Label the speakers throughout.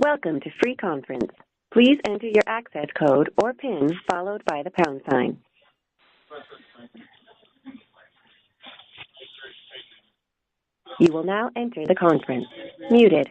Speaker 1: Welcome to Free Conference. Please enter your access code or PIN followed by the pound sign. You will now enter the conference. Muted.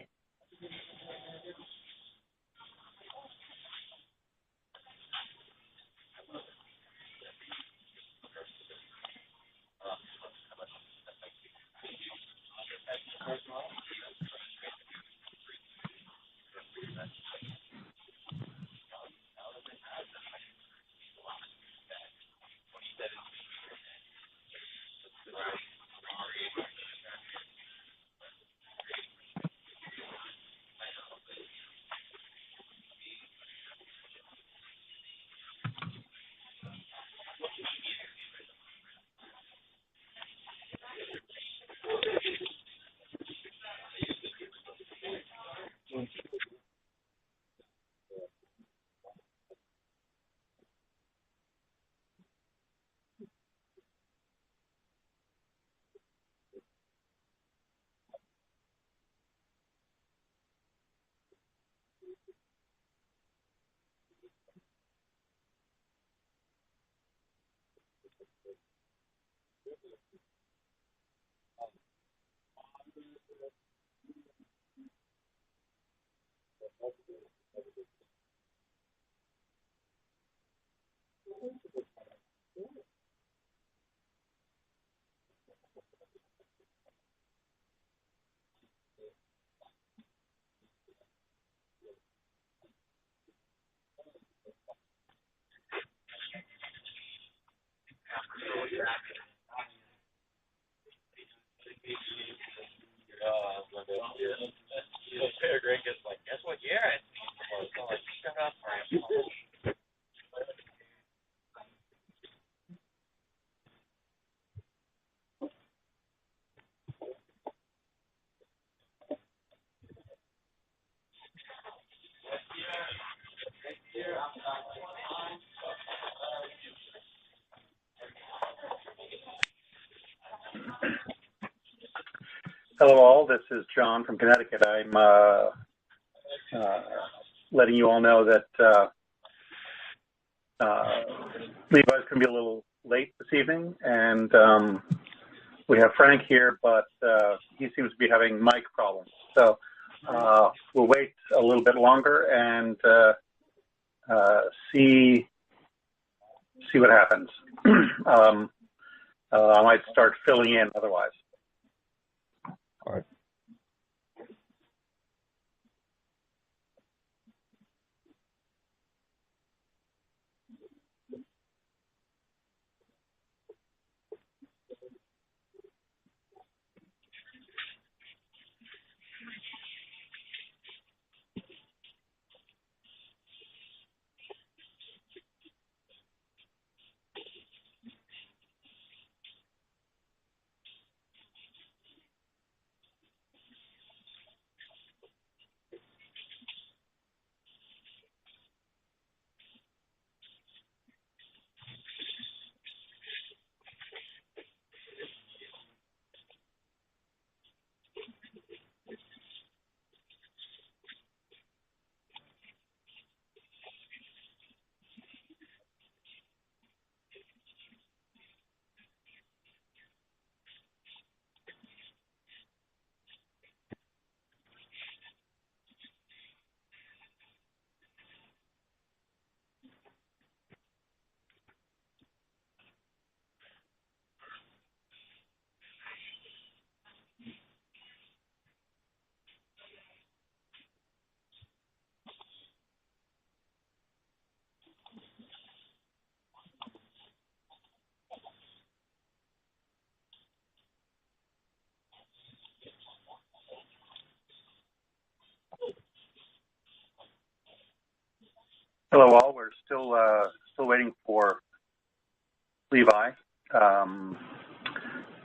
Speaker 2: Hello all, this is John from Connecticut. I'm letting you all know that Levi's going to be a little late this evening, and we have Frank here, but he seems to be having mic problems. So we'll wait a little bit longer and see what happens. I might start filling in otherwise.
Speaker 3: All right.
Speaker 2: Hello all, we're still waiting for Levi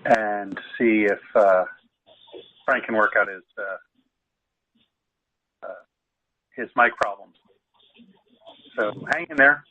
Speaker 2: and see if Frank can work out his mic problems. So hang in there.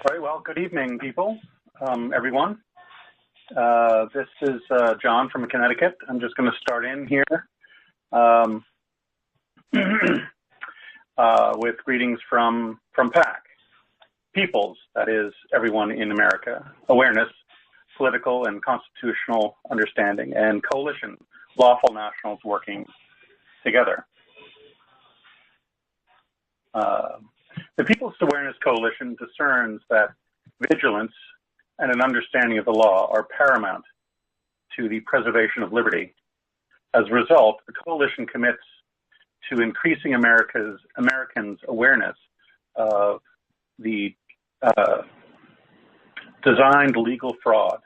Speaker 2: Very well. Good evening, people, everyone. This is John from Connecticut. I'm just going to start in here with greetings from PAC. Peoples, that is everyone in America. Awareness, political and constitutional understanding, and coalition, lawful nationals working together. The People's Awareness Coalition discerns that vigilance and an understanding of the law are paramount to the preservation of liberty. As a result, the coalition commits to increasing Americans' awareness of the designed legal fraud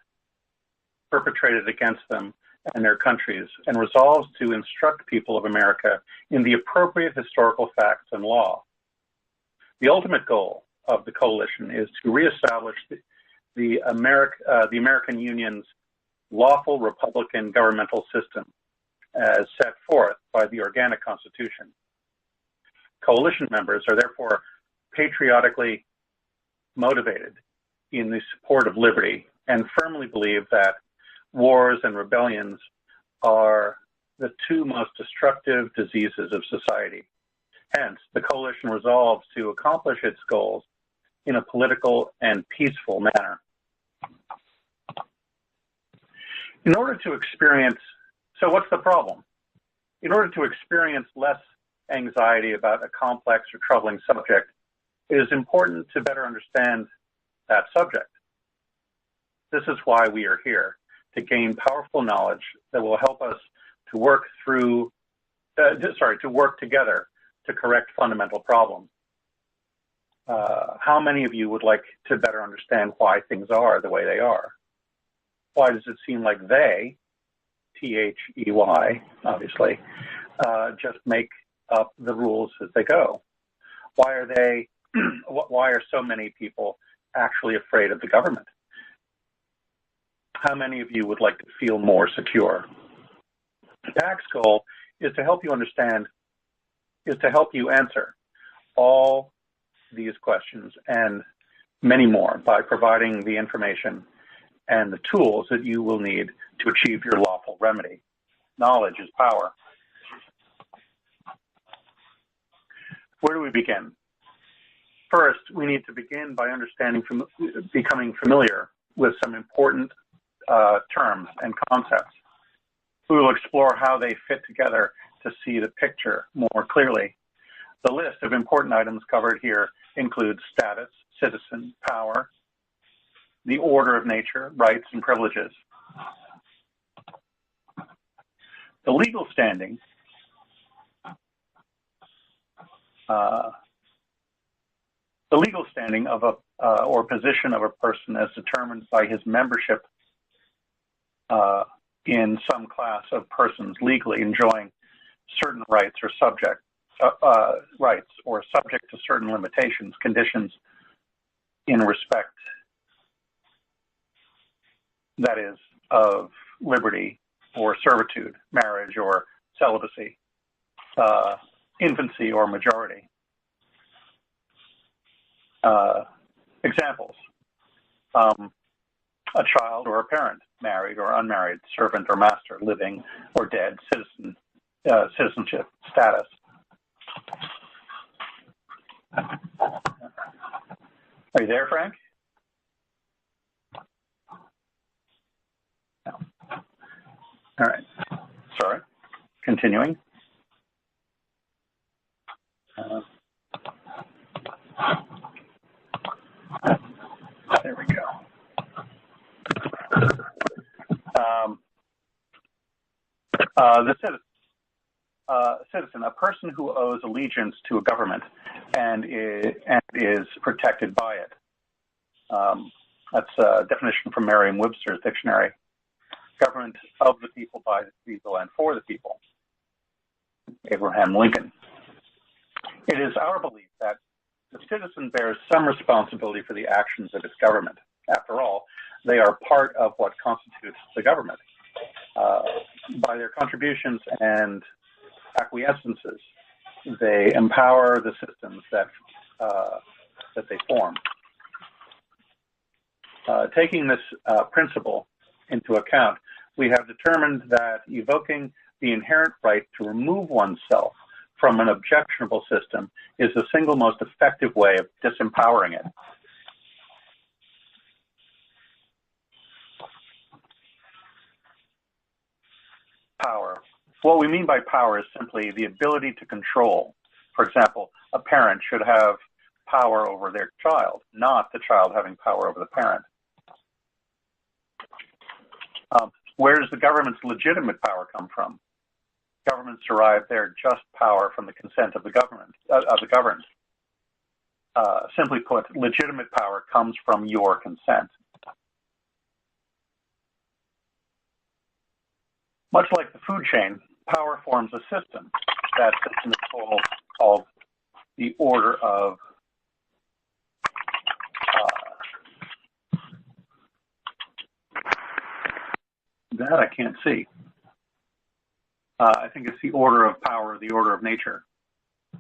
Speaker 2: perpetrated against them and their countries, and resolves to instruct people of America in the appropriate historical facts and law. The ultimate goal of the coalition is to reestablish the American Union's lawful republican governmental system as set forth by the organic Constitution. Coalition members are therefore patriotically motivated in the support of liberty and firmly believe that wars and rebellions are the two most destructive diseases of society. Hence, the coalition resolves to accomplish its goals in a political and peaceful manner. So what's the problem? In order to experience less anxiety about a complex or troubling subject, it is important to better understand that subject. This is why we are here, to gain powerful knowledge that will help us to work together to correct fundamental problems. How many of you would like to better understand why things are the way they are? Why does it seem like they, T-H-E-Y, obviously, just make up the rules as they go? Why are so many people actually afraid of the government? How many of you would like to feel more secure? PAC's goal is to help you answer all these questions and many more by providing the information and the tools that you will need to achieve your lawful remedy. Knowledge is power. Where do we begin? First, we need to begin by becoming familiar with some important terms and concepts. We will explore how they fit together to see the picture more clearly. The list of important items covered here includes status, citizen, power, the order of nature, rights, and privileges. The legal standing of or position of a person as determined by his membership in some class of persons legally enjoying certain rights or subject to certain limitations, conditions in respect, that is, of liberty or servitude, marriage or celibacy, infancy or majority. Examples: a child or a parent, married or unmarried, servant or master, living or dead, citizenship status. Are you there, Frank? No. All right. Sorry. Continuing. There we go. The citizen, a person who owes allegiance to a government and is protected by it. That's a definition from Merriam-Webster's dictionary. Government of the people, by the people, and for the people. Abraham Lincoln. It is our belief that the citizen bears some responsibility for the actions of its government. After all, they are part of what constitutes the government. By their contributions and acquiescences, they empower the systems that they form. Taking this principle into account, we have determined that evoking the inherent right to remove oneself from an objectionable system is the single most effective way of disempowering it. Power. What we mean by power is simply the ability to control. For example, a parent should have power over their child, not the child having power over the parent. Where does the government's legitimate power come from? Governments derive their just power from the consent of the government, of the governed. Simply put, legitimate power comes from your consent. Much like the food chain, power forms a system. That system is called the order of that I can't see. I think it's the order of power, the order of nature. I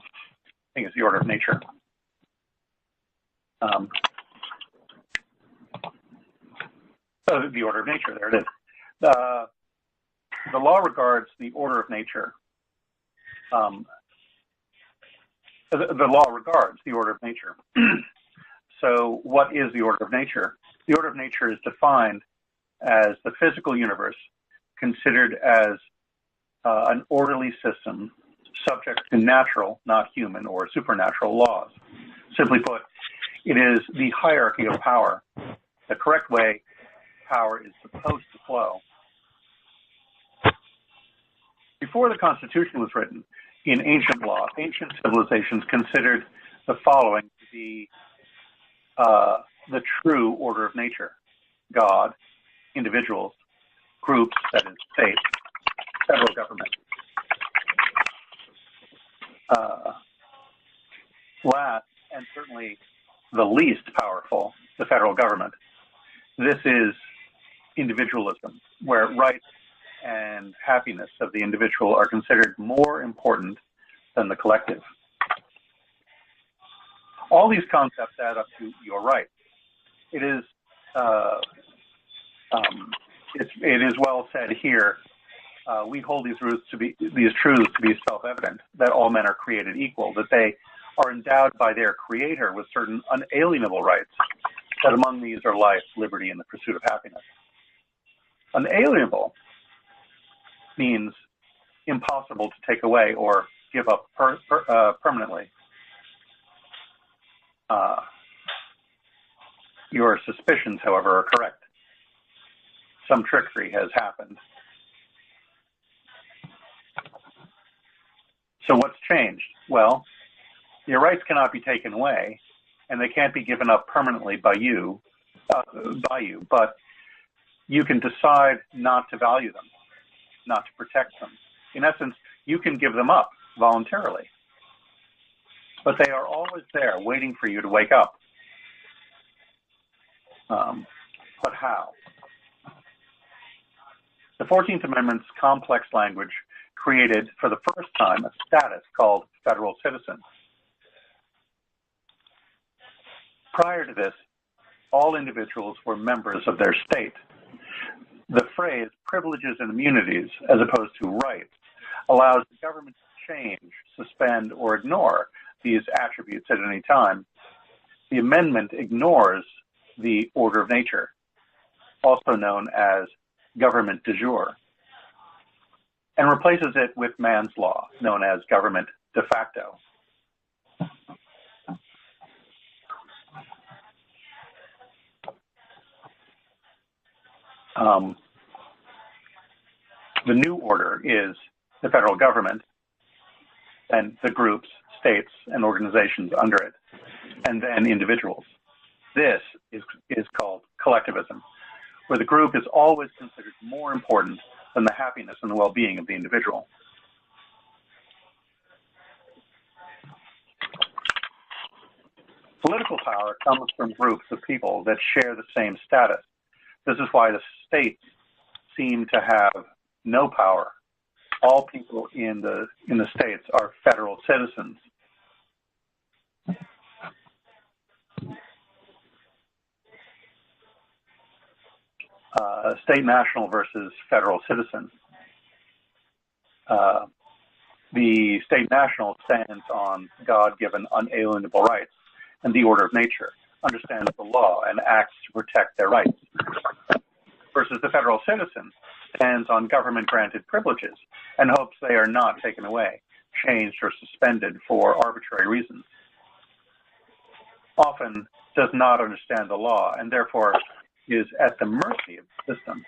Speaker 2: think it's the order of nature. So the order of nature, there it is. The law regards the order of nature. The law regards the order of nature. So what is the order of nature? The order of nature is defined as the physical universe considered as an orderly system subject to natural, not human, or supernatural laws. Simply put, it is the hierarchy of power, the correct way power is supposed to flow. Before the Constitution was written, in ancient law, ancient civilizations considered the following to be the true order of nature: God, individuals, groups, that is, states, federal government. Last, and certainly the least powerful, the federal government. This is individualism, where rights and happiness of the individual are considered more important than the collective. All these concepts add up to your right. It is well said here. We hold these truths to be self-evident, that all men are created equal, that they are endowed by their creator with certain unalienable rights, that among these are life, liberty, and the pursuit of happiness. Unalienable means impossible to take away or give up permanently. Your suspicions, however, are correct. Some trickery has happened. So what's changed? Well, your rights cannot be taken away, and they can't be given up permanently by you, but you can decide not to value them, not to protect them. In essence, you can give them up voluntarily, but they are always there waiting for you to wake up. But how? The 14th Amendment's complex language created for the first time a status called federal citizen. Prior to this, all individuals were members of their state. The phrase privileges and immunities, as opposed to rights, allows the government to change, suspend, or ignore these attributes at any time. The amendment ignores the order of nature, also known as government de jure, and replaces it with man's law, known as government de facto. The new order is the federal government and the groups, states, and organizations under it, and then individuals. This is called collectivism, where the group is always considered more important than the happiness and the well-being of the individual. Political power comes from groups of people that share the same status. This is why the states seem to have no power. All people in the states are federal citizens. state national versus federal citizen. The state national stands on God-given unalienable rights and the order of nature, understands the law, and acts to protect their rights. Versus the federal citizen stands on government-granted privileges and hopes they are not taken away, changed, or suspended for arbitrary reasons. Often does not understand the law and therefore is at the mercy of the system.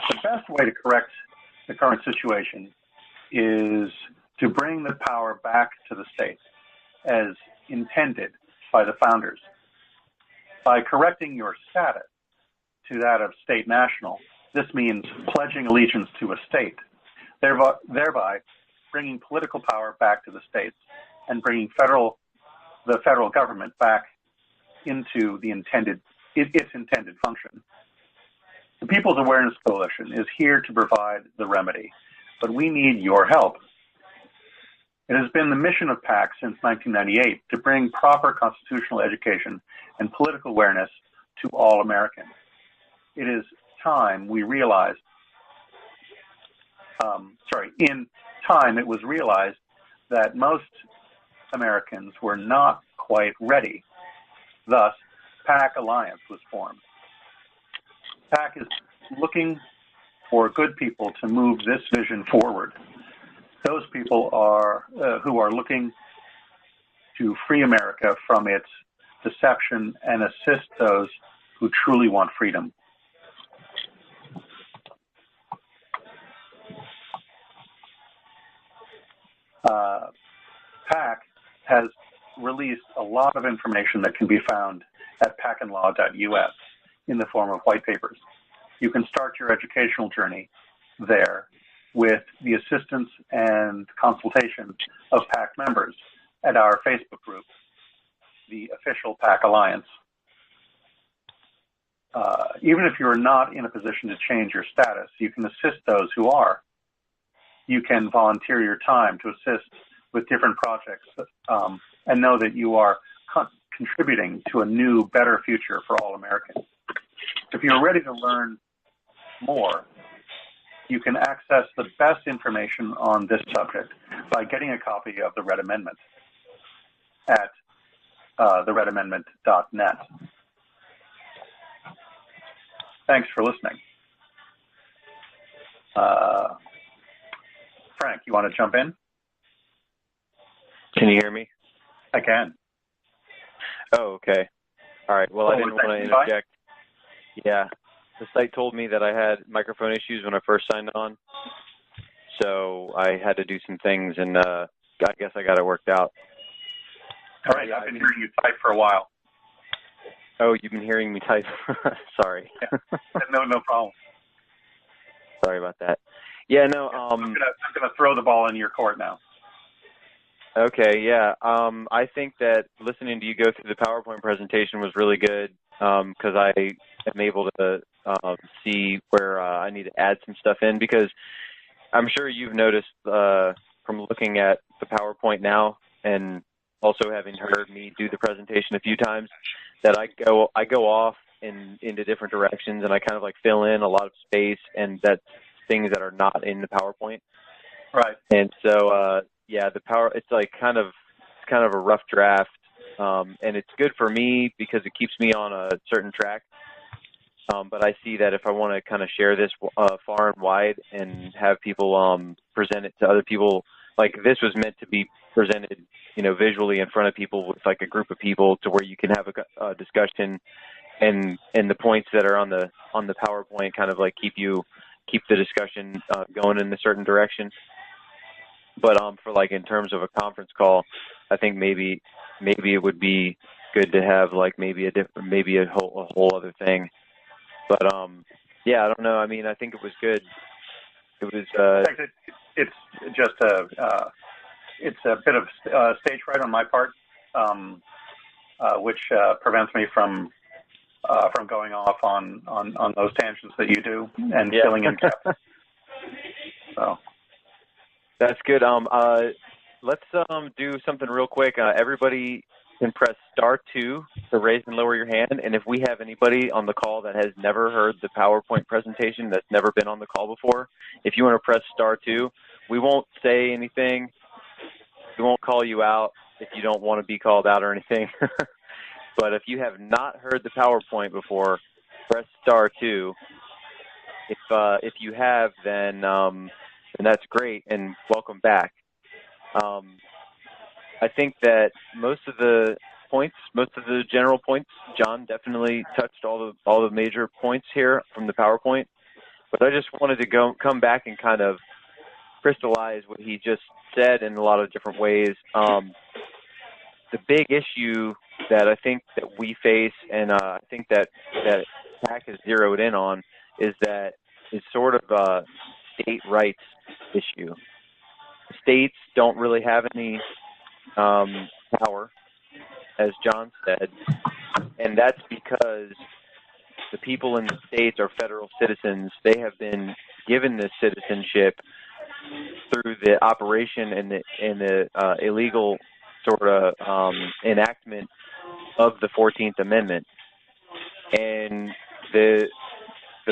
Speaker 2: The best way to correct the current situation is to bring the power back to the states as intended by the founders. By correcting your status to that of state national, this means pledging allegiance to a state, thereby bringing political power back to the states and bringing the federal government back into its intended function. The People's Awareness Coalition is here to provide the remedy, but we need your help. It has been the mission of PAC since 1998 to bring proper constitutional education and political awareness to all Americans. It is time we realized, in time it was realized that most Americans were not quite ready. Thus, PAC Alliance was formed. PAC is looking for good people to move this vision forward. Those people are who are looking to free America from its deception and assist those who truly want freedom. PAC has released a lot of information that can be found at pacandlaw.us in the form of white papers. You can start your educational journey there with the assistance and consultation of PAC members at our Facebook group, the official PAC Alliance. Even if you're not in a position to change your status, you can assist those who are. You can volunteer your time to assist with different projects and know that you are contributing to a new, better future for all Americans. If you're ready to learn more, you can access the best information on this subject by getting a copy of the Red Amendment at theredamendment.net. Thanks for listening. Frank, you want to jump in?
Speaker 4: Can you hear me?
Speaker 2: I can.
Speaker 4: Oh, okay. All right. Well, I didn't want to interject. Yeah. The site told me that I had microphone issues when I first signed on, so I had to do some things, and I guess I got it worked out.
Speaker 2: All right. I've been hearing you type for a while.
Speaker 4: Oh, you've been hearing me type? Sorry.
Speaker 2: Yeah. No problem.
Speaker 4: Sorry about that. Yeah, no.
Speaker 2: I'm gonna throw the ball in your court now.
Speaker 4: Okay, yeah. I think that listening to you go through the PowerPoint presentation was really good because I am able to see where I need to add some stuff in, because I'm sure you've noticed from looking at the PowerPoint now and also having heard me do the presentation a few times that I go off into different directions, and I kind of like fill in a lot of space, and that's things that are not in the PowerPoint.
Speaker 2: Right.
Speaker 4: And so yeah, it's like kind of a rough draft, and it's good for me because it keeps me on a certain track. But I see that if I want to kind of share this far and wide and have people present it to other people, like this was meant to be presented, visually in front of people with like a group of people to where you can have a discussion, and the points that are on the PowerPoint kind of like keep the discussion going in a certain direction. But for like in terms of a conference call, I think maybe it would be good to have like maybe a whole other thing. But yeah, I don't know. I mean, I think it was good. It was.
Speaker 2: In fact, it's just it's a bit of stage fright on my part, which prevents me from going off on those tangents that you do and filling in gaps. So
Speaker 4: that's good. let's do something real quick. Everybody can press *2 to raise and lower your hand. And if we have anybody on the call that has never heard the PowerPoint presentation, that's never been on the call before, if you want to press *2, we won't say anything. We won't call you out if you don't want to be called out or anything. But if you have not heard the PowerPoint before, press *2. If you have, then that's great, and welcome back. I think that most of the general points, John definitely touched all the major points here from the PowerPoint. But I just wanted to come back and kind of crystallize what he just said in a lot of different ways. The big issue that I think that we face, and I think that PAC has zeroed in on, is sort of a state rights issue. States don't really have any power, as John said, and that's because the people in the states are federal citizens. They have been given this citizenship through the operation and the illegal sort of enactment of the 14th Amendment. And the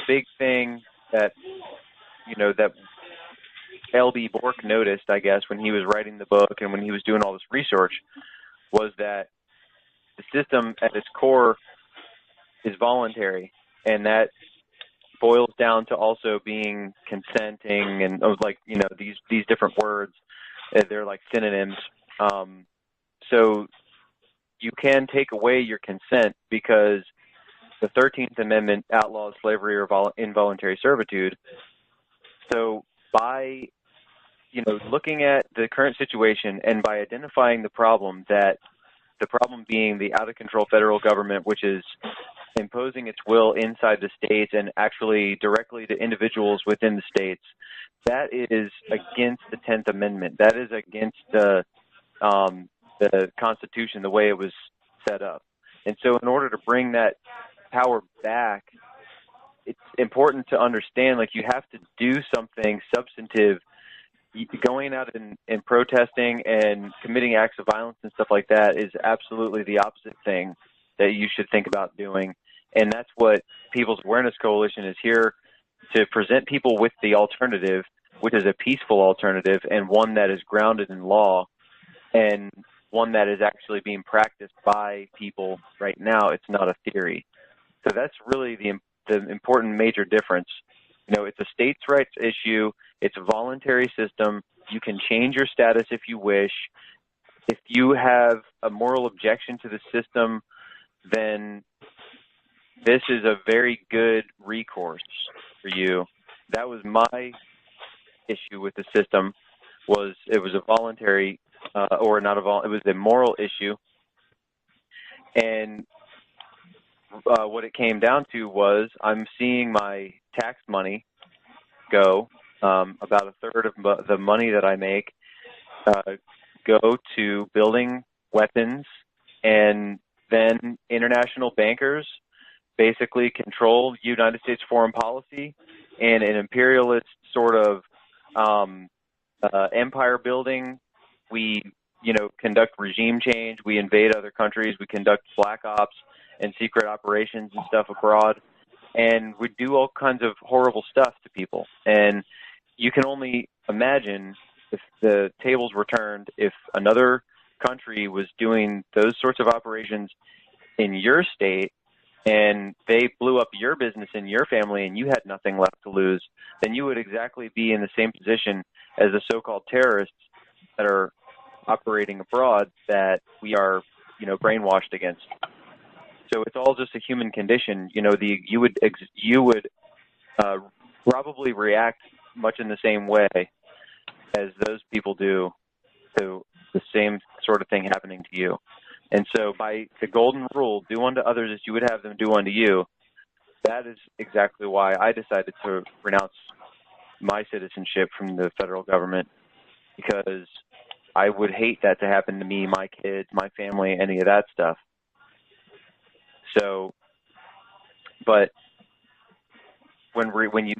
Speaker 4: big thing that that L.B. Bork noticed, I guess, when he was writing the book and when he was doing all this research, was that the system at its core is voluntary, and that boils down to also being consenting and these different words. They're like synonyms. So you can take away your consent because the 13th Amendment outlaws slavery or involuntary servitude. So by looking at the current situation and by identifying the problem being the out-of-control federal government, which is imposing its will inside the states and actually directly to individuals within the states, that is against the 10th Amendment. That is against the Constitution, the way it was set up. And so in order to bring that power back, it's important to understand, you have to do something substantive. Going out and protesting and committing acts of violence and stuff like that is absolutely the opposite thing that you should think about doing. And that's what People's Awareness Coalition is here to present people with, the alternative, which is a peaceful alternative and one that is grounded in law and one that is actually being practiced by people right now. It's not a theory. So that's really the important major difference. It's a states' rights issue. It's a voluntary system. You can change your status if you wish. If you have a moral objection to the system, then this is a very good recourse for you. That was my issue with the system. It was a voluntary, it was a moral issue. And what it came down to was I'm seeing my tax money go, about a third of the money that I make, go to building weapons, and then international bankers basically control United States foreign policy, and an imperialist sort of empire building. We, conduct regime change. We invade other countries. We conduct black ops and secret operations and stuff abroad. And we do all kinds of horrible stuff to people. And you can only imagine if the tables were turned, if another country was doing those sorts of operations in your state and they blew up your business and your family and you had nothing left to lose, then you would exactly be in the same position as the so-called terrorists that are operating abroad that we are, brainwashed against. So it's all just a human condition. You would probably react much in the same way as those people do to the same sort of thing happening to you. And so by the golden rule, do unto others as you would have them do unto you, that is exactly why I decided to renounce my citizenship from the federal government, because I would hate that to happen to me, my kids, my family, any of that stuff. So, but when you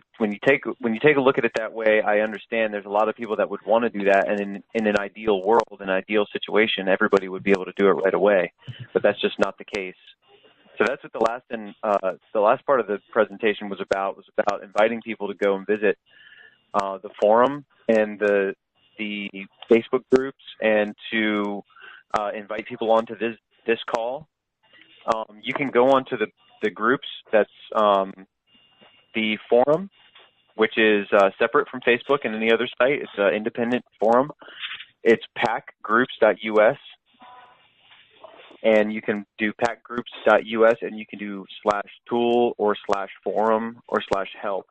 Speaker 4: take a look at it that way, I understand there's a lot of people that would want to do that, and in an ideal world, an ideal situation, everybody would be able to do it right away, but that's just not the case. So that's what the last part of the presentation was about inviting people to go and visit the forum and the Facebook groups, and to invite people onto this call. You can go onto the groups. That's the forum, which is separate from Facebook and any other site. It's an independent forum. It's pacgroups.us, and you can do pacgroups.us, and you can do /tool or /forum or /help.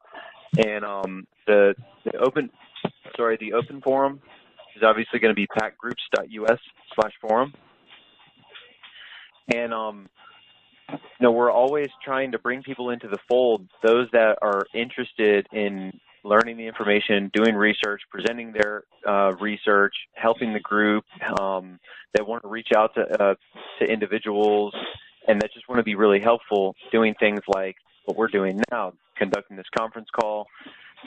Speaker 4: And the open forum is obviously going to be pacgroups.us/forum. And we're always trying to bring people into the fold, those that are interested in learning the information, doing research, presenting their research, helping the group, that want to reach out to individuals, and that just want to be really helpful, doing things like what we're doing now, conducting this conference call,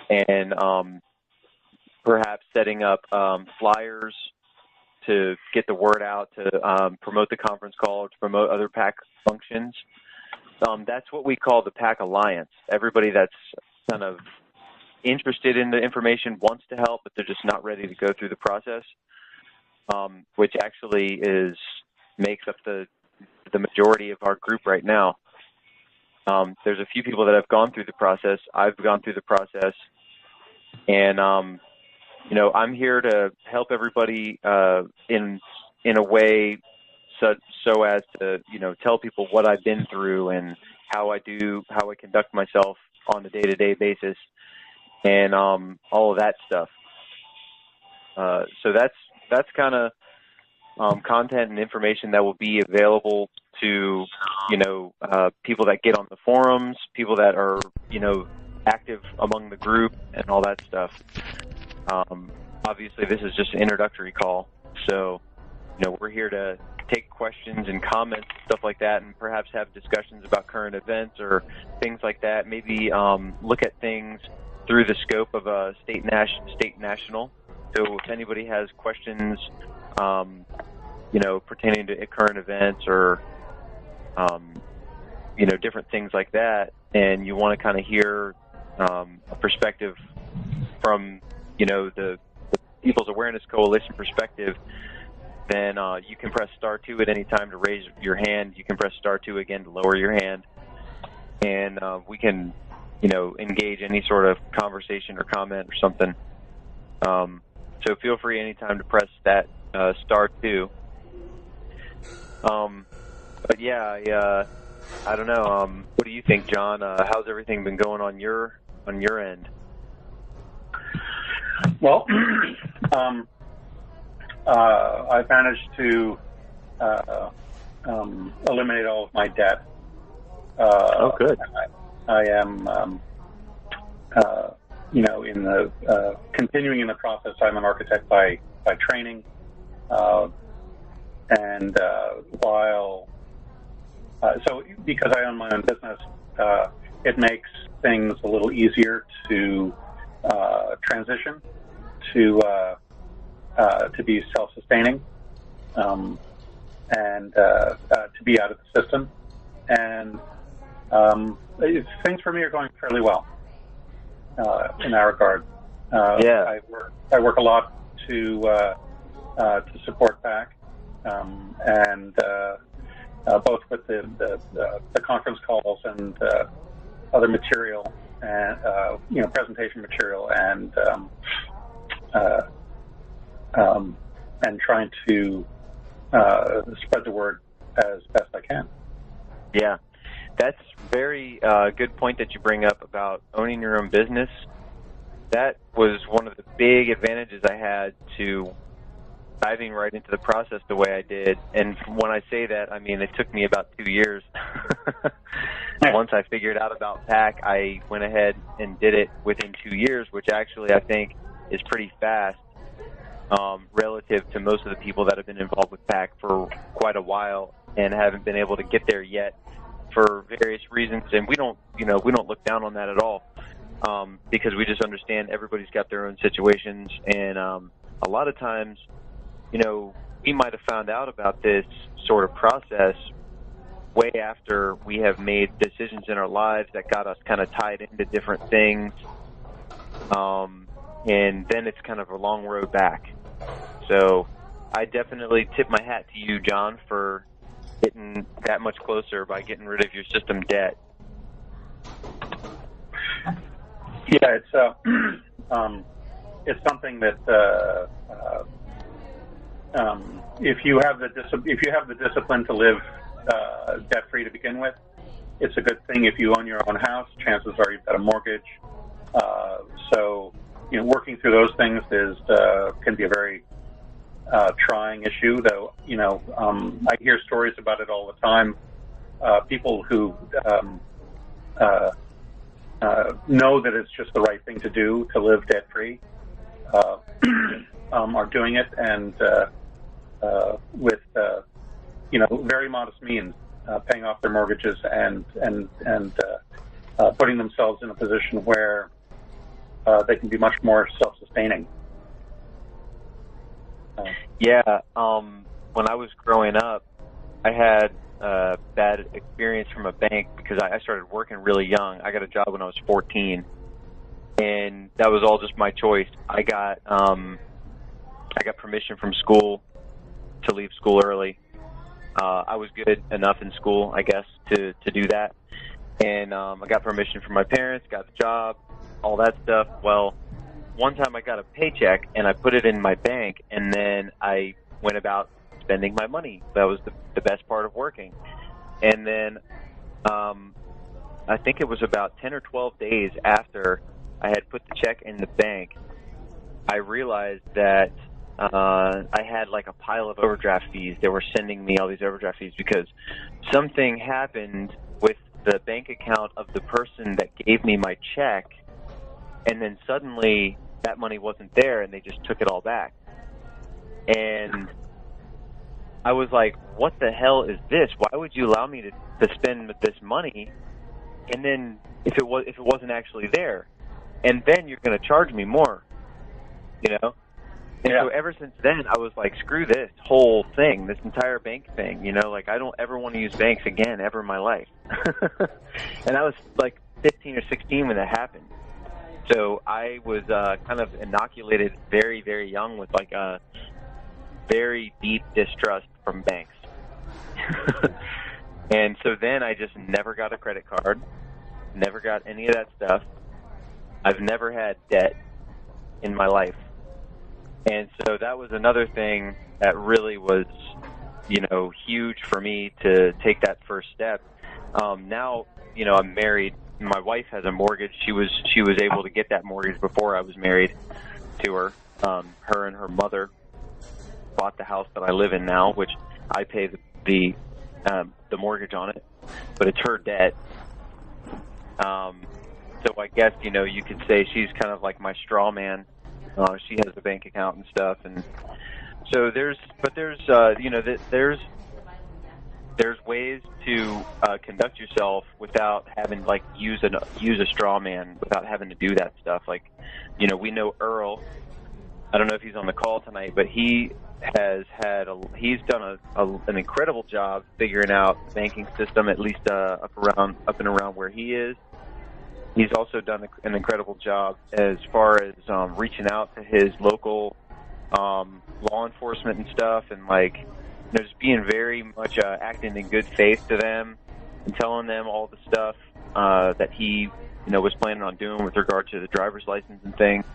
Speaker 4: and perhaps setting up flyers to get the word out, to promote the conference call, to promote other PAC functions. That's what we call the PAC Alliance. Everybody that's kind of interested in the information wants to help, but they're just not ready to go through the process, which actually makes up the majority of our group right now. There's a few people that have gone through the process. I've gone through the process, and I'm here to help everybody in a way so as to tell people what I've been through and how I conduct myself on a day-to-day basis, and all of that stuff. So that's kind of content and information that will be available to people that get on the forums, people that are active among the group, and all that stuff. Obviously, this is just an introductory call, so we're here to take questions and comments, stuff like that, and perhaps have discussions about current events or things like that. Maybe look at things through the scope of a state national. So if anybody has questions, pertaining to current events or different things like that, and you want to kind of hear a perspective from the People's Awareness Coalition perspective, then you can press *2 at any time to raise your hand. You can press *2 again to lower your hand, and we can, engage any sort of conversation or comment or something. So feel free anytime to press that *2. But yeah, I don't know. What do you think, John? How's everything been going on your end?
Speaker 2: Well, I've managed to eliminate all of my debt.
Speaker 4: Oh, good.
Speaker 2: I am, in the continuing in the process. I'm an architect by training, and so because I own my own business, it makes things a little easier to transition to be self-sustaining, and to be out of the system. And things for me are going fairly well in that regard.
Speaker 4: Yeah.
Speaker 2: I work a lot to support PAC, and both with the conference calls and other material, and presentation material, and trying to spread the word as best I can.
Speaker 4: Yeah, that's very good point that you bring up about owning your own business. That was one of the big advantages I had to diving right into the process the way I did. And when I say that, I mean it took me about 2 years. Once I figured out about PAC, I went ahead and did it within 2 years, which actually I think is pretty fast relative to most of the people that have been involved with PAC for quite a while and haven't been able to get there yet for various reasons. And we don't look down on that at all. because we just understand everybody's got their own situations. And a lot of times, we might have found out about this sort of process way after we have made decisions in our lives that got us kind of tied into different things. And then it's kind of a long road back. So I definitely tip my hat to you, John, for getting that much closer by getting rid of your system debt.
Speaker 2: Yeah, it's something that if you have the discipline to live debt free to begin with, it's a good thing. If you own your own house, chances are you've got a mortgage. So working through those things can be a very trying issue. Though I hear stories about it all the time. People who know that it's just the right thing to do to live debt free are doing it, and with very modest means, paying off their mortgages and putting themselves in a position where they can be much more self-sustaining.
Speaker 4: Yeah, when I was growing up, I had a bad experience from a bank because I started working really young. I got a job when I was 14, and that was all just my choice. I got permission from school to leave school early. I was good enough in school, I guess, to do that. And I got permission from my parents, got the job, all that stuff. Well, one time I got a paycheck, and I put it in my bank, and then I went about spending my money. That was the best part of working. And then I think it was about 10 or 12 days after I had put the check in the bank, I realized that I had like a pile of overdraft fees. They were sending me all these overdraft fees because something happened with the bank account of the person that gave me my check, and then suddenly that money wasn't there, and they just took it all back. And I was like, what the hell is this? Why would you allow me to spend this money, and then if it wasn't actually there, and then you're going to charge me more, And so ever since then, I was like, screw this whole thing, this entire bank thing, I don't ever want to use banks again ever in my life. And I was like 15 or 16 when that happened. So I was kind of inoculated very, very young with like a very deep distrust from banks. And so then I just never got a credit card, never got any of that stuff. I've never had debt in my life. And so that was another thing that really was, huge for me to take that first step. Now, I'm married. My wife has a mortgage. She was able to get that mortgage before I was married to her. Her and her mother bought the house that I live in now, which I pay the mortgage on it, but it's her debt. So I guess, you could say she's kind of like my straw man. She has a bank account and stuff, and so there's ways to conduct yourself without having use a straw man, without having to do that stuff. We know Earl. I don't know if he's on the call tonight, but he's done an incredible job figuring out the banking system, at least up and around where he is. He's also done an incredible job as far as reaching out to his local law enforcement and stuff, and just being very much acting in good faith to them and telling them all the stuff that he was planning on doing with regard to the driver's license and things.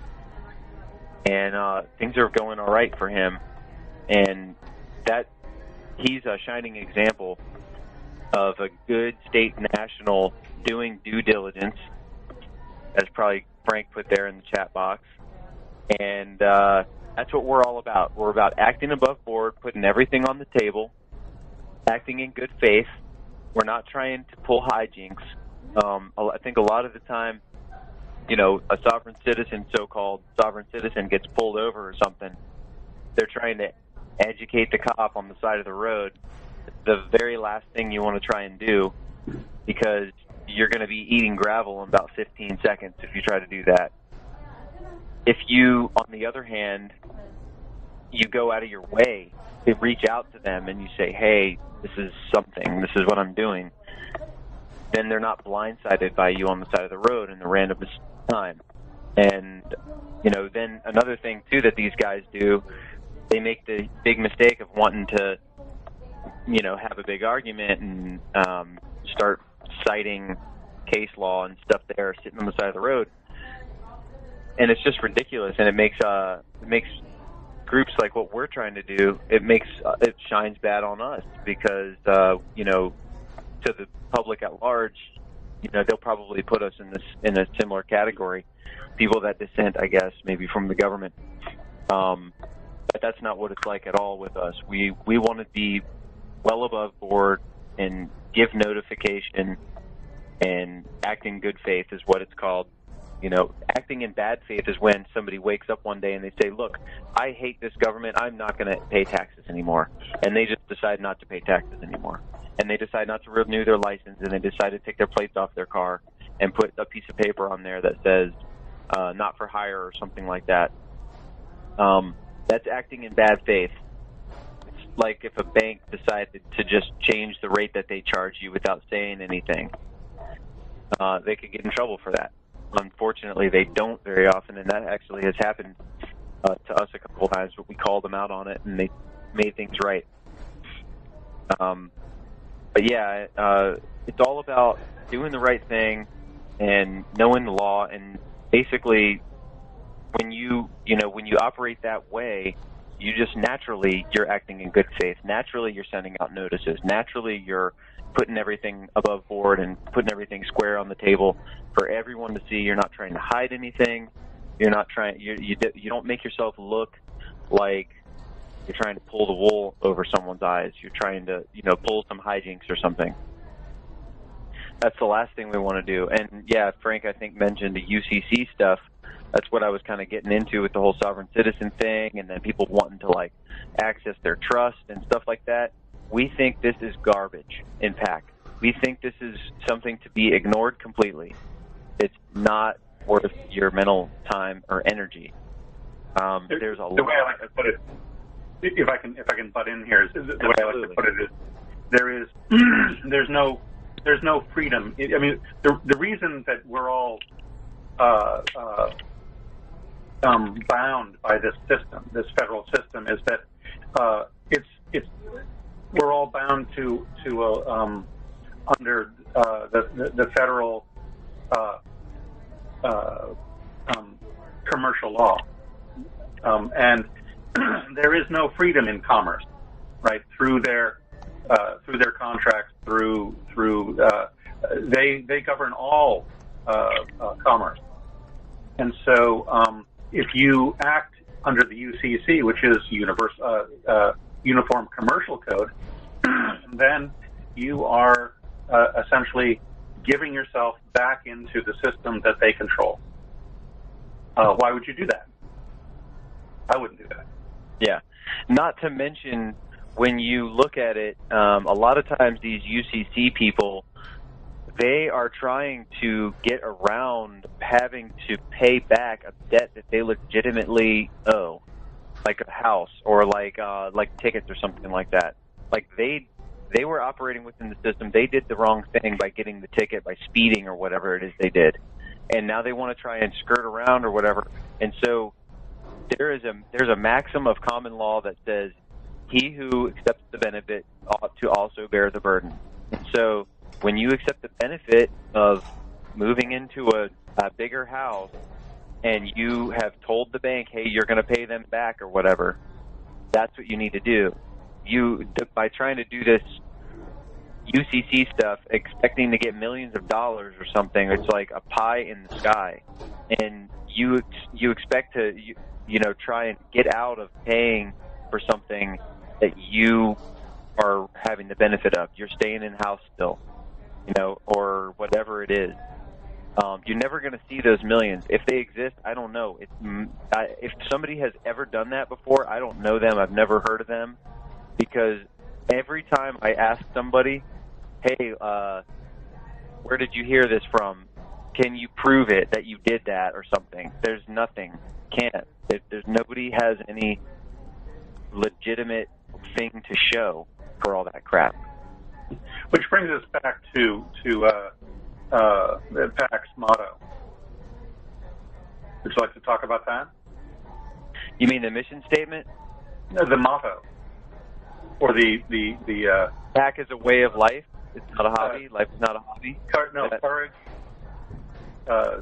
Speaker 4: And things are going all right for him, and that he's a shining example of a good state national doing due diligence, as probably Frank put there in the chat box. And that's what we're all about. We're about acting above board, putting everything on the table, acting in good faith. We're not trying to pull hijinks. I think a lot of the time, a sovereign citizen, so-called sovereign citizen, gets pulled over or something. They're trying to educate the cop on the side of the road. It's the very last thing you want to try and do, because you're going to be eating gravel in about 15 seconds if you try to do that. If you, on the other hand, you go out of your way to reach out to them and you say, hey, this is something, this is what I'm doing, then they're not blindsided by you on the side of the road in the randomest time. And, then another thing, too, that these guys do, they make the big mistake of wanting to, have a big argument and start citing case law and stuff there sitting on the side of the road. And it's just ridiculous, and it makes groups like what we're trying to do, it shines bad on us because, to the public at large, they'll probably put us in a similar category. People that dissent, I guess, maybe from the government. But that's not what it's like at all with us. We want to be well above board and give notification and act in good faith is what it's called. Acting in bad faith is when somebody wakes up one day and they say, look, I hate this government. I'm not going to pay taxes anymore. And they just decide not to pay taxes anymore. And they decide not to renew their license, and they decide to take their plates off their car and put a piece of paper on there that says not for hire or something like that. That's acting in bad faith. It's like if a bank decided to just change the rate that they charge you without saying anything. They could get in trouble for that. Unfortunately, they don't very often, and that actually has happened to us a couple of times, but we called them out on it, and they made things right. But yeah, it's all about doing the right thing and knowing the law, and basically when you operate that way, you're acting in good faith. Naturally, you're sending out notices. Naturally, you're putting everything above board and putting everything square on the table for everyone to see. You're not trying to hide anything. You're not trying. You don't make yourself look like you're trying to pull the wool over someone's eyes. You're trying to pull some hijinks or something. That's the last thing we want to do. And yeah, Frank, I think mentioned the UCC stuff. That's what I was kind of getting into with the whole sovereign citizen thing, and then people wanting to access their trust and stuff like that. We think this is garbage in PAC. We think this is something to be ignored completely. It's not worth your mental time or energy. There's a lot.
Speaker 2: The way I like to put it, if I can butt in here, the way I like to put it is, there's no freedom. I mean, the reason that we're all bound by this system, this federal system, is that we're all bound to under the federal commercial law, and there is no freedom in commerce, right? Through their contracts, they govern all commerce, and so if you act under the UCC, which is Uniform Commercial Code, then you are essentially giving yourself back into the system that they control. Why would you do that? I wouldn't do that.
Speaker 4: Yeah. Not to mention, when you look at it, a lot of times these UCC people, they are trying to get around having to pay back a debt that they legitimately owe, like a house or like tickets or something like that. Like they were operating within the system. They did the wrong thing by getting the ticket, by speeding or whatever it is they did, and now they want to try and skirt around or whatever. And so there's a maxim of common law that says, he who accepts the benefit ought to also bear the burden. And so when you accept the benefit of moving into a bigger house and you have told the bank, hey, you're going to pay them back or whatever, that's what you need to do. By trying to do this UCC stuff, expecting to get millions of dollars or something, it's like a pie in the sky. And you expect to try and get out of paying for something that you are having the benefit of. You're staying in house still, or whatever it is. You're never going to see those millions. If they exist, I don't know. If somebody has ever done that before, I don't know them. I've never heard of them, because every time I ask somebody, hey, where did you hear this from? Can you prove it that you did that or something? There's nothing. Can't. There's nobody has any legitimate thing to show for all that crap.
Speaker 2: Which brings us back to the PAC's motto. Would you like to talk about that?
Speaker 4: You mean the mission statement?
Speaker 2: No, the motto, or the
Speaker 4: PAC is a way of life. It's not a hobby. Life is not a hobby.
Speaker 2: Courage,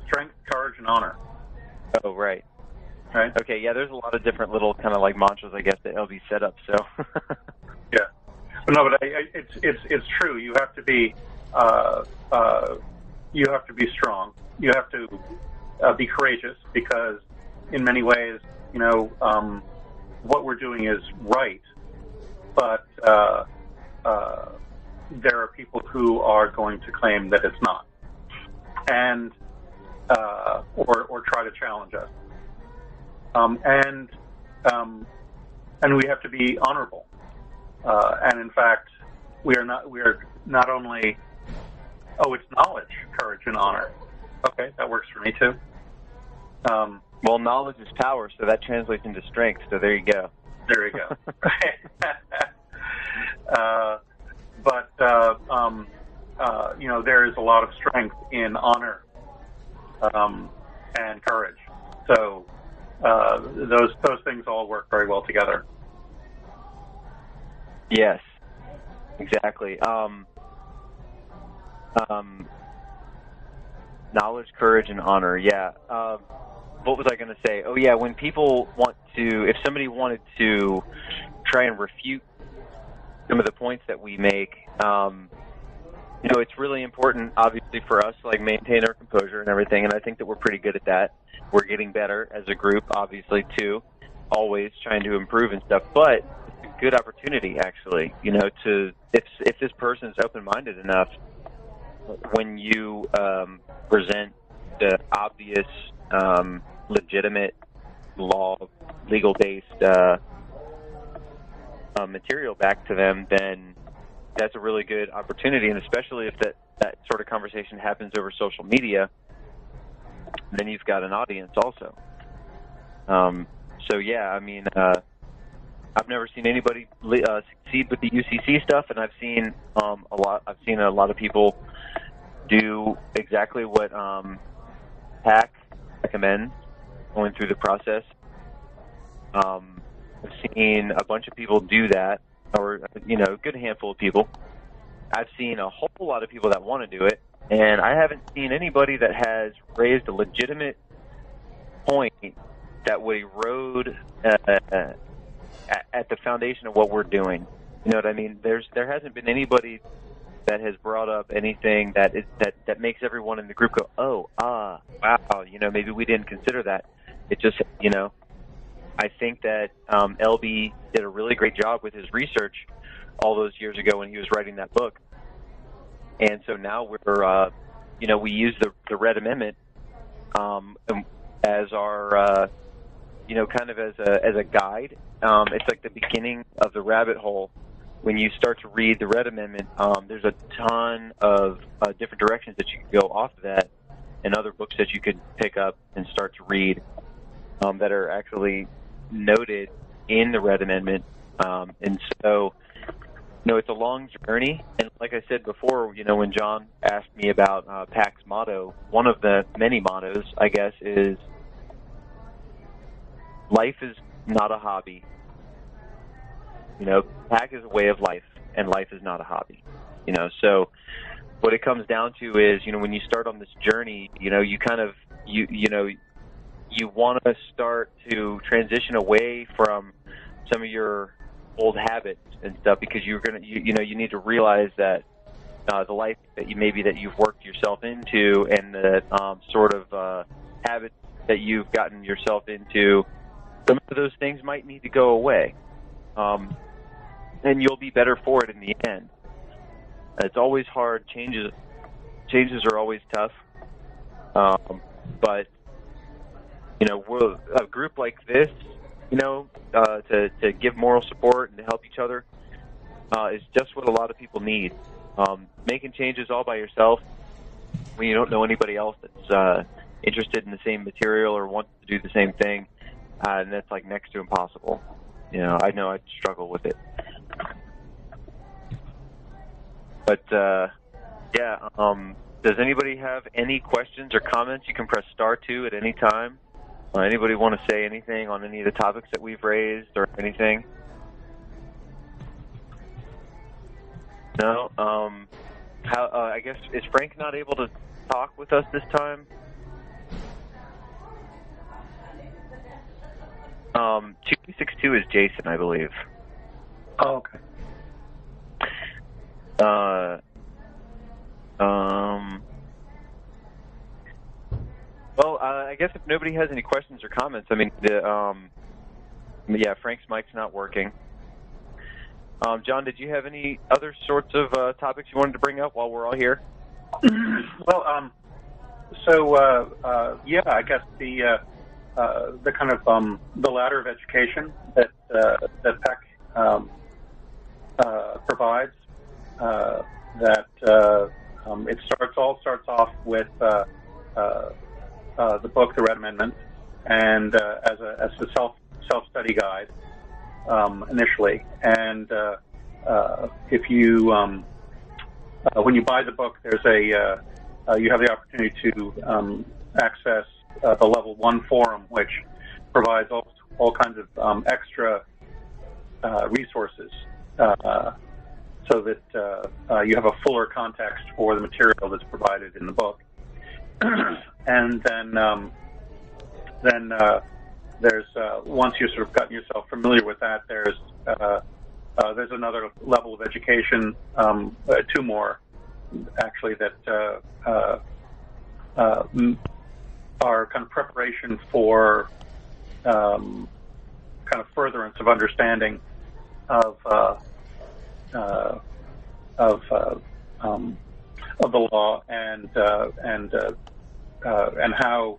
Speaker 2: strength, courage, and honor.
Speaker 4: Oh, right.
Speaker 2: Right.
Speaker 4: Okay. Yeah. There's a lot of different little kind of like mantras, I guess, that LB set up. So.
Speaker 2: Yeah. No, but it's true. You have to be strong. You have to be courageous, because in many ways, what we're doing is right, but there are people who are going to claim that it's not, and or try to challenge us, and we have to be honorable. And in fact, we are not only, it's knowledge, courage, and honor. Okay, that works for me too.
Speaker 4: Well, knowledge is power, so that translates into strength. So there you go.
Speaker 2: There you go. There is a lot of strength in honor and courage. So those things all work very well together.
Speaker 4: Yes, exactly. Knowledge, courage, and honor. Yeah. What was I going to say? Oh, yeah. When people if somebody wanted to try and refute some of the points that we make, it's really important, obviously, for us to like maintain our composure and everything. And I think that we're pretty good at that. We're getting better as a group, obviously, too. Always trying to improve and stuff. But it's a good opportunity, actually, if this person's open-minded enough, when you present the obvious, legitimate, legal-based material back to them, then that's a really good opportunity. And especially if that sort of conversation happens over social media, then you've got an audience also. So yeah, I mean, I've never seen anybody succeed with the UCC stuff, and I've seen a lot of people do exactly what PAC recommends going through the process. I've seen a bunch of people do that, or a good handful of people. I've seen a whole lot of people that want to do it, and I haven't seen anybody that has raised a legitimate point that would erode at the foundation of what we're doing. You know what I mean? There hasn't been anybody that has brought up anything that makes everyone in the group go, oh, wow, maybe we didn't consider that. It just, I think that LB did a really great job with his research all those years ago when he was writing that book. And so now we're, we use the Red Amendment as our, kind of as a guide. It's like the beginning of the rabbit hole. When you start to read the Red Amendment, there's a ton of different directions that you could go off of that, and other books that you could pick up and start to read that are actually noted in the Red Amendment. And so, it's a long journey. And like I said before, when John asked me about PAC's motto, one of the many mottos, I guess, is life is not a hobby. PAC is a way of life, and life is not a hobby. So what it comes down to is, when you start on this journey, you kind of, you want to start to transition away from some of your old habits and stuff, because you're going to, you need to realize that the life that you've worked yourself into, and the sort of habits that you've gotten yourself into, some of those things might need to go away. And you'll be better for it in the end. It's always hard. Changes are always tough. But we're a group like this, to give moral support and to help each other, is just what a lot of people need. Making changes all by yourself when you don't know anybody else that's interested in the same material or wants to do the same thing, and that's like next to impossible. I know I'd struggle with it. But yeah, does anybody have any questions or comments? You can press *2 at any time. Anybody want to say anything on any of the topics that we've raised or anything? No? I guess, is Frank not able to talk with us this time? 262 is Jason, I believe.
Speaker 2: Oh, okay.
Speaker 4: Well, I guess if nobody has any questions or comments, I mean, yeah, Frank's mic's not working. John, did you have any other sorts of topics you wanted to bring up while we're all here?
Speaker 2: Well, yeah, I guess the kind of the ladder of education that PAC provides. That it starts off with the book, The Red Amendment, and as a self-study guide initially. And if you when you buy the book, there's you have the opportunity to access the Level 1 forum, which provides all kinds of extra resources, so that you have a fuller context for the material that's provided in the book. And then there's once you've sort of gotten yourself familiar with that, there's another level of education, two more actually, that are kind of preparation for kind of furtherance of understanding of the law and how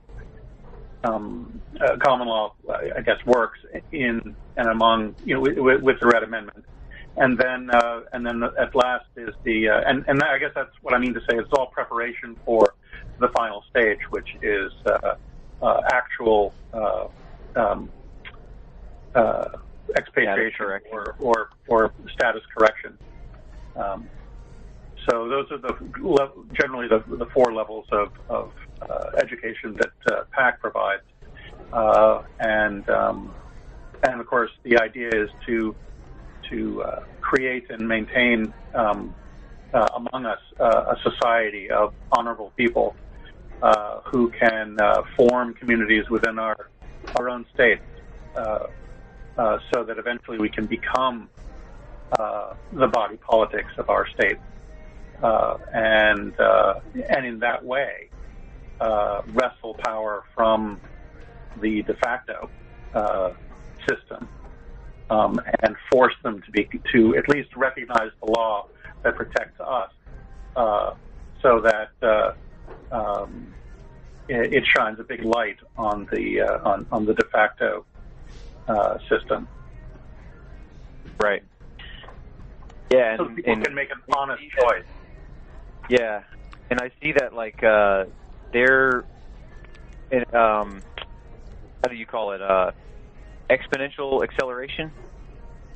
Speaker 2: common law, I guess, works in and among, with the Red Amendment. And then at last is the and I guess that's what I mean to say. It's all preparation for the final stage, which is actual expatriation or status correction. So those are generally the four levels of education that PAC provides, and of course the idea is to create and maintain among us a society of honorable people who can form communities within our own states, so that eventually we can become the body politics of our state, and in that way wrestle power from the de facto system, and force them to at least recognize the law that protects us, so that it shines a big light on the de facto system.
Speaker 4: Right. Yeah,
Speaker 2: so people can make an honest choice.
Speaker 4: Yeah, and I see that they're how do you call it? Exponential acceleration,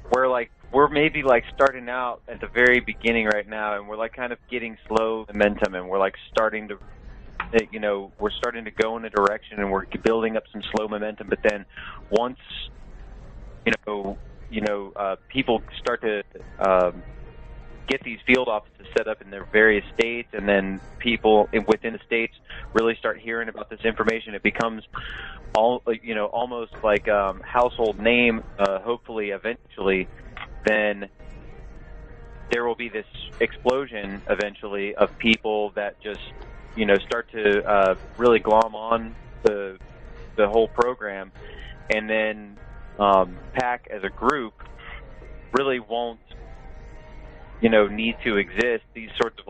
Speaker 4: where we're maybe starting out at the very beginning right now, and we're kind of getting slow momentum, and we're starting to, we're starting to go in a direction, and we're building up some slow momentum. But then once people start to get these field offices set up in their various states, and then people within the states really start hearing about this information, it becomes almost like household name, hopefully eventually, then there will be this explosion eventually of people that just start to really glom on the whole program, and then PAC as a group really won't need to exist, these sorts of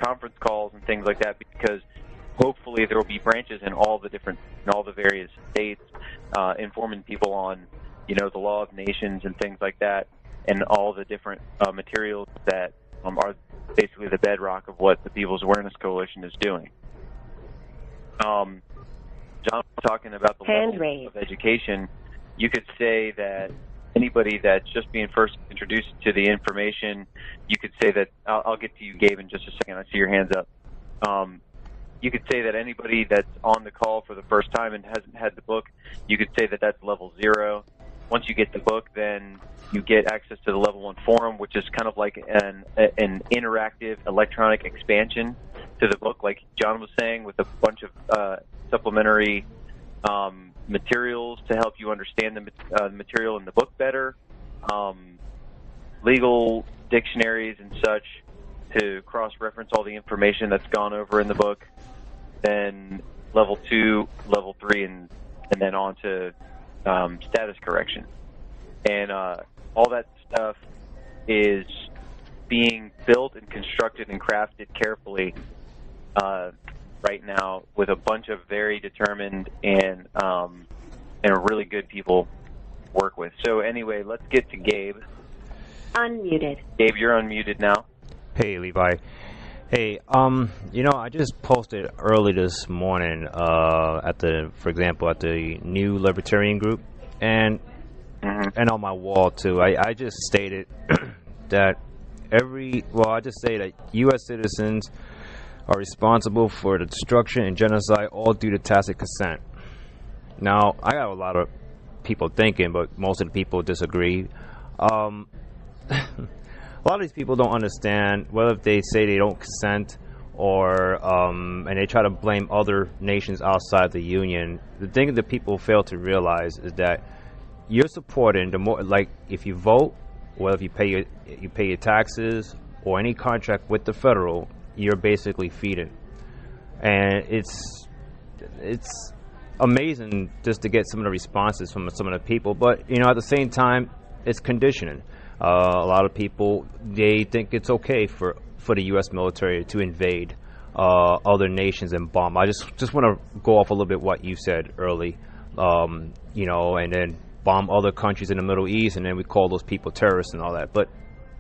Speaker 4: conference calls and things like that, because hopefully there will be branches in all the various states, informing people on the law of nations and things like that, and all the different materials that are basically the bedrock of what the People's Awareness Coalition is doing. John was talking about the level of education. You could say that anybody that's just being first introduced to the information, you could say that, I'll get to you, Gabe, in just a second. I see your hands up. You could say that anybody that's on the call for the first time and hasn't had the book, you could say that that's level 0. Once you get the book, then you get access to the level 1 forum, which is kind of like an interactive electronic expansion to the book, like John was saying, with a bunch of supplementary materials to help you understand the material in the book better, legal dictionaries and such to cross-reference all the information that's gone over in the book, then level 2, level 3, and then on to status correction. And all that stuff is being built and constructed and crafted carefully right now with a bunch of very determined and really good people to work with. So anyway, let's get to Gabe.
Speaker 1: Unmuted.
Speaker 4: Gabe, you're unmuted now.
Speaker 3: Hey, Levi. Hey, I just posted early this morning for example, at the New Libertarian Group, and on my wall too. I just stated that I just say that U.S. citizens are responsible for the destruction and genocide all due to tacit consent. Now, I got a lot of people thinking, but most of the people disagree. A lot of these people don't understand whether they say they don't consent or and they try to blame other nations outside the union. The thing that people fail to realize is that you're supporting the more, like, if you vote, or if you pay your taxes or any contract with the federal, you're basically feeding. And it's amazing just to get some of the responses from some of the people, but at the same time, it's conditioning. A lot of people, they think it's okay for the U.S. military to invade other nations and bomb. I just want to go off a little bit what you said early, and then bomb other countries in the Middle East, and then we call those people terrorists and all that. But,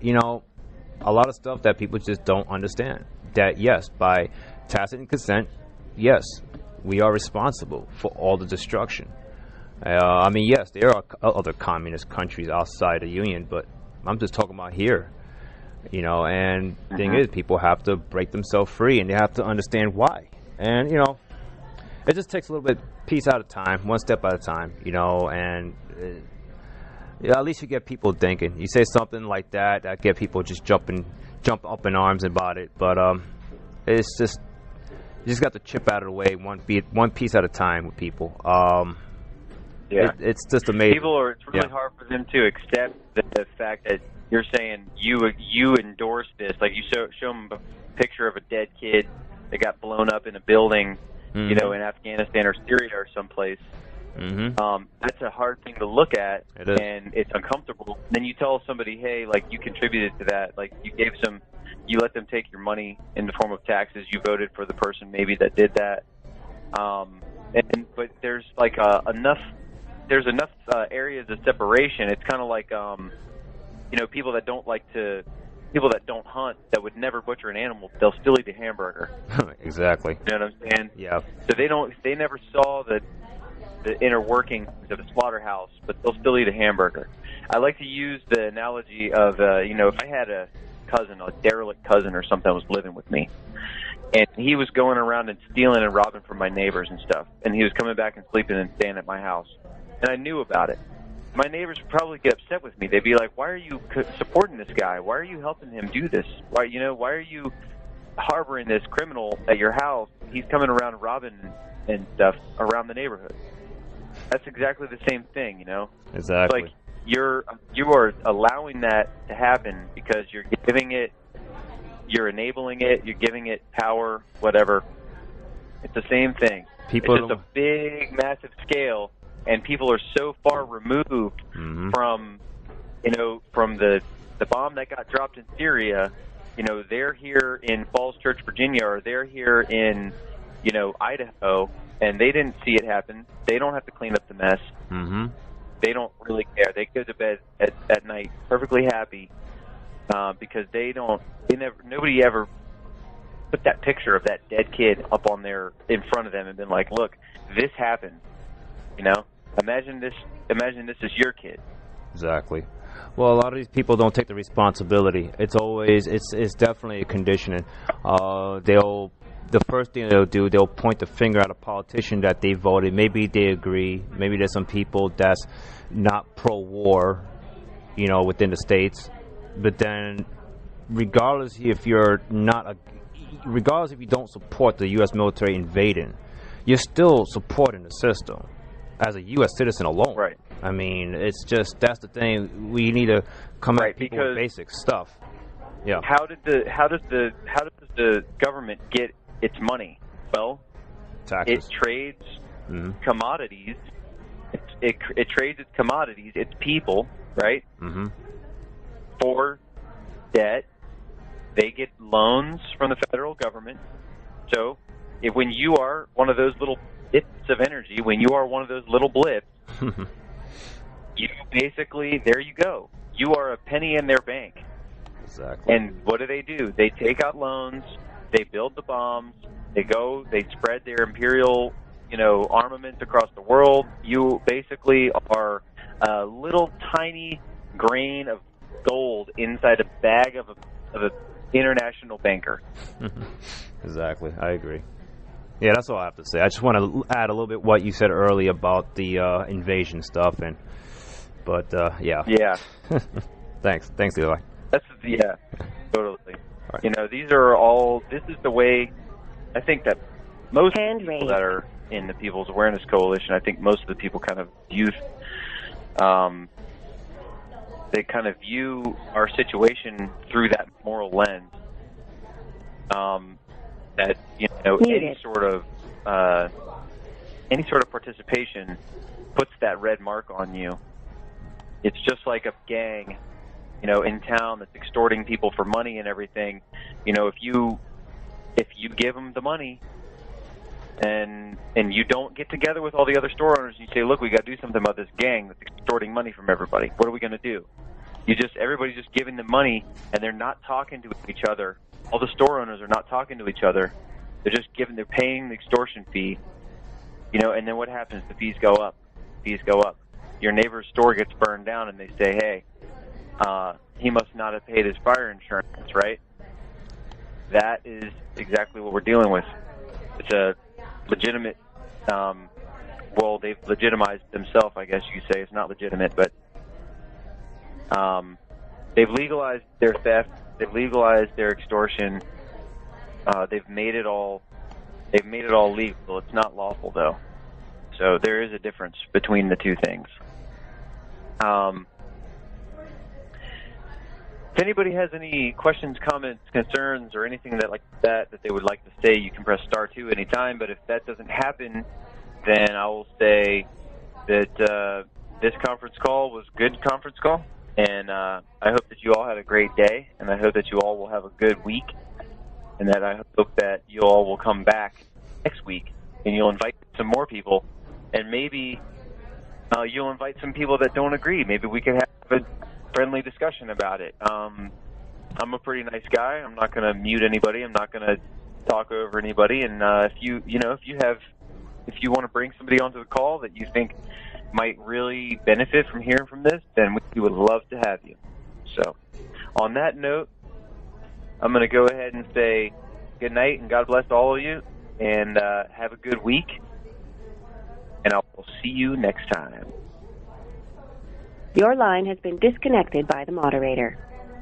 Speaker 3: a lot of stuff that people just don't understand. That, yes, by tacit consent, yes, we are responsible for all the destruction. Yes, there are other communist countries outside the Union, but I'm just talking about here, and the thing is, people have to break themselves free, and they have to understand why. And, it just takes a little bit, piece at a time, one step at a time, and at least you get people thinking. You say something like that get people just jump up in arms about it, but it's just, you just got to chip out of the way, one piece at a time with people. It's just amazing.
Speaker 4: It's really hard for them to accept the fact that you're saying you endorse this. Like, you show them a picture of a dead kid that got blown up in a building, in Afghanistan or Syria or someplace. That's a hard thing to look at, and it's uncomfortable. Then you tell somebody, hey, like, you contributed to that. Like, you let them take your money in the form of taxes. You voted for the person maybe that did that. But there's like enough areas of separation. It's kind of like people that don't hunt, that would never butcher an animal, they'll still eat a hamburger.
Speaker 3: Exactly.
Speaker 4: You know what I'm saying?
Speaker 3: Yeah.
Speaker 4: So they never saw the inner workings of a slaughterhouse, but they'll still eat a hamburger. I like to use the analogy of if I had a cousin, a derelict cousin or something that was living with me, and he was going around and stealing and robbing from my neighbors and stuff, and he was coming back and sleeping and staying at my house, and I knew about it. My neighbors would probably get upset with me. They'd be like, why are you supporting this guy? Why are you helping him do this? Why are you harboring this criminal at your house? He's coming around robbing and stuff around the neighborhood. That's exactly the same thing,
Speaker 3: Exactly.
Speaker 4: It's like you are allowing that to happen because you're giving it, you're enabling it, you're giving it power, whatever. It's the same thing. It's just a big, massive scale, and people are so far removed from the bomb that got dropped in Syria. They're here in Falls Church, Virginia, or they're here in, Idaho, and they didn't see it happen. They don't have to clean up the mess. They don't really care. They go to bed at night perfectly happy, because nobody ever put that picture of that dead kid up on in front of them and been like, look, this happened. Imagine this is your kid.
Speaker 3: Exactly. Well, a lot of these people don't take the responsibility. It's definitely a conditioning. The first thing they'll point the finger at a politician that they voted. Maybe they agree. Maybe there's some people that's not pro-war, within the states. But then, regardless if you don't support the U.S. military invading, you're still supporting the system as a U.S. citizen alone.
Speaker 4: Right.
Speaker 3: I mean, it's just, that's the thing. We need to come at people with basic stuff. Yeah.
Speaker 4: How does the government get its money? Well,
Speaker 3: taxes.
Speaker 4: It trades commodities. It trades its commodities, its people, right? Mm-hmm. For debt. They get loans from the federal government. So, when you are one of those little bits of energy, when you are one of those little blips, you basically, there you go. You are a penny in their bank.
Speaker 3: Exactly.
Speaker 4: And what do? They take out loans. They build the bombs. They spread their imperial, armaments across the world. You basically are a little tiny grain of gold inside a bag of an international banker.
Speaker 3: Exactly. I agree. Yeah, that's all I have to say. I just want to add a little bit what you said earlier about the invasion stuff, yeah.
Speaker 4: Yeah.
Speaker 3: Thanks, Eli.
Speaker 4: Totally.
Speaker 3: Right.
Speaker 4: This is the way. I think that most people that are in the People's Awareness Coalition, I think most of the people kind of view our situation through that moral lens. That any sort of participation puts that red mark on you. It's just like a gang, in town that's extorting people for money and everything. If you give them the money and you don't get together with all the other store owners and you say, look, we got to do something about this gang that's extorting money from everybody. What are we going to do? Everybody's just giving them money and they're not talking to each other. All the store owners are not talking to each other. They're paying the extortion fee, and then what happens? The fees go up. Your neighbor's store gets burned down and they say, hey, he must not have paid his fire insurance, right? That is exactly what we're dealing with. It's a legitimate, they've legitimized themselves, I guess you could say. It's not legitimate, but they've legalized their theft. They've legalized their extortion. They've made it all legal. It's not lawful, though. So there is a difference between the two things. If anybody has any questions, comments, concerns, or anything that they would like to say, you can press *2 anytime. But if that doesn't happen, then I will say that this conference call was a good conference call. And I hope that you all had a great day, and I hope that you all will have a good week, and that I hope that you all will come back next week, and you'll invite some more people, and maybe you'll invite some people that don't agree. Maybe we can have a friendly discussion about it. I'm a pretty nice guy. I'm not going to mute anybody. I'm not going to talk over anybody. And if you want to bring somebody onto the call that you think might really benefit from hearing from this, then we would love to have you. So, on that note, I'm going to go ahead and say good night and God bless all of you, and have a good week, and I will see you next time.
Speaker 1: Your line has been disconnected by the moderator.